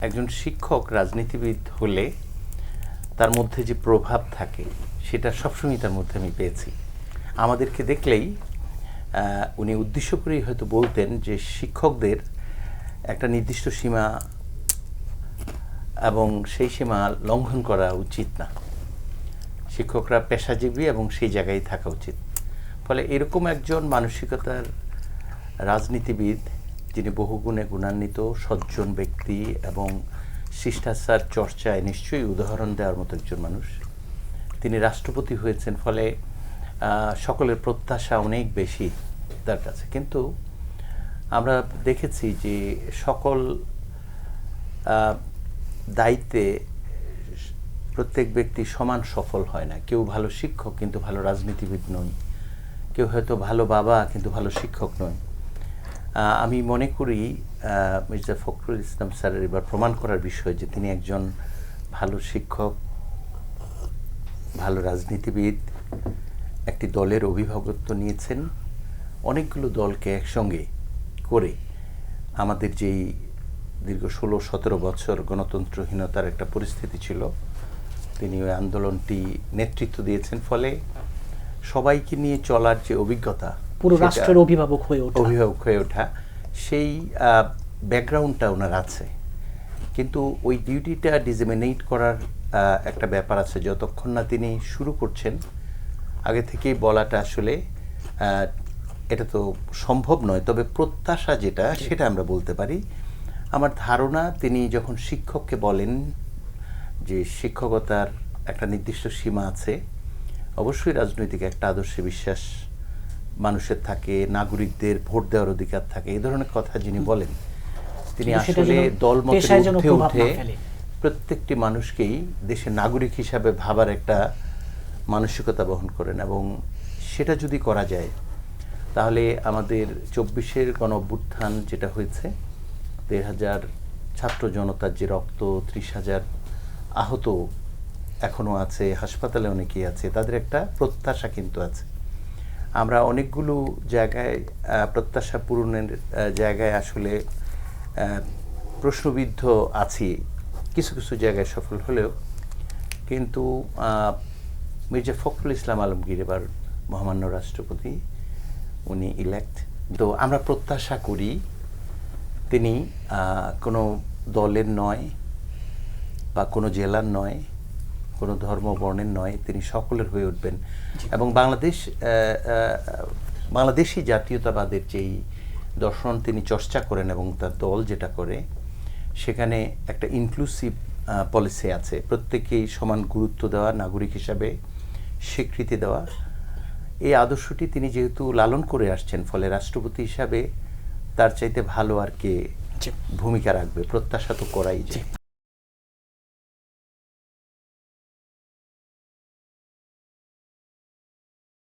একজন শিক্ষক রাজনীতিবিদ হলে তার মধ্যে যে প্রভাব থাকে সেটা সবসময় তার মধ্যে আমি পেয়েছি। আমাদেরকে দেখলেই উনি উদ্দেশ্য করেই হয়তো বলতেন যে শিক্ষকদের একটা নির্দিষ্ট সীমা এবং সেই সীমা লঙ্ঘন করা উচিত না। শিক্ষকরা পেশাজীবী এবং সেই জায়গায় থাকা উচিত। ফলে এরকম একজন মানসিকতার রাজনীতিবিদ, যিনি বহুগুণে গুণান্বিত, সজ্জন ব্যক্তি এবং শিষ্টাচার চর্চায় নিশ্চয়ই উদাহরণ দেওয়ার মতো একজন মানুষ, তিনি রাষ্ট্রপতি হয়েছেন। ফলে সকলের প্রত্যাশা অনেক বেশি তার কাছে। কিন্তু আমরা দেখেছি যে সকল দায়িত্বে প্রত্যেক ব্যক্তি সমান সফল হয় না। কেউ ভালো শিক্ষক কিন্তু ভালো রাজনীতিবিদ নয়, কেউ হয়তো ভালো বাবা কিন্তু ভালো শিক্ষক নয়। আমি মনে করি মির্জা ফখরুল ইসলাম স্যারের এবার প্রমাণ করার বিষয় যে তিনি একজন ভালো শিক্ষক, ভালো রাজনীতিবিদ, একটি দলের অভিভাবকত্ব নিয়েছেন, অনেকগুলো দলকে একসঙ্গে করে আমাদের যেই দীর্ঘ 16-17 বছর গণতন্ত্রহীনতার একটা পরিস্থিতি ছিল, তিনি ওই আন্দোলনটি নেতৃত্ব দিয়েছেন। ফলে সবাইকে নিয়ে চলার যে অভিজ্ঞতা, পুরো রাষ্ট্রের অভিভাবক হয়ে ওঠা, সেই ব্যাকগ্রাউন্ডটা ওনার আছে। কিন্তু ওই ডিউটিটা ডিসেমিনেট করার একটা ব্যাপার আছে। যতক্ষণ না তিনি শুরু করছেন, আগে থেকেই বলাটা আসলে এটা তো সম্ভব নয়। তবে প্রত্যাশা যেটা, সেটা আমরা বলতে পারি। আমার ধারণা তিনি যখন শিক্ষককে বলেন যে শিক্ষকতার একটা নির্দিষ্ট সীমা আছে, অবশ্যই রাজনৈতিক একটা আদর্শে বিশ্বাস মানুষের থাকে, নাগরিকদের ভোট দেওয়ার অধিকার থাকে, এই ধরনের কথা যিনি বলেন, তিনি আসলে দলমতের ঊর্ধ্বে উঠে প্রত্যেকটি মানুষকেই দেশের নাগরিক হিসাবে ভাবার একটা মানসিকতা বহন করেন। এবং সেটা যদি করা যায় তাহলে আমাদের 24-এর গণ অভ্যুত্থান যেটা হয়েছে, 1,500 ছাত্র জনতার যে রক্ত, 30,000 আহত এখনও আছে, হাসপাতালে অনেকেই আছে, তাদের একটা প্রত্যাশা কিন্তু আছে। আমরা অনেকগুলো জায়গায় প্রত্যাশা পূরণের জায়গায় আসলে প্রশ্নবিদ্ধ আছি, কিছু কিছু জায়গায় সফল হলেও। কিন্তু মির্জা ফখরুল ইসলাম আলমগীর এবার মহামান্য রাষ্ট্রপতি, উনি ইলেক্ট। তো আমরা প্রত্যাশা করি তিনি কোনো দলের নয় বা কোনো জেলার নয়, কোনো ধর্ম বর্ণের নয়, তিনি সকলের হয়ে উঠবেন। এবং বাংলাদেশি জাতীয়তাবাদের যেই দর্শন তিনি চর্চা করেন এবং তার দল যেটা করে, সেখানে একটা ইনক্লুসিভ পলিসি আছে, প্রত্যেকেই সমান গুরুত্ব দেওয়া, নাগরিক হিসাবে স্বীকৃতি দেওয়া। এই আদর্শটি তিনি যেহেতু লালন করে আসছেন, ফলে রাষ্ট্রপতি হিসাবে তার চাইতে ভালো আর কে ভূমিকা রাখবে, প্রত্যাশা তো করাই যায়।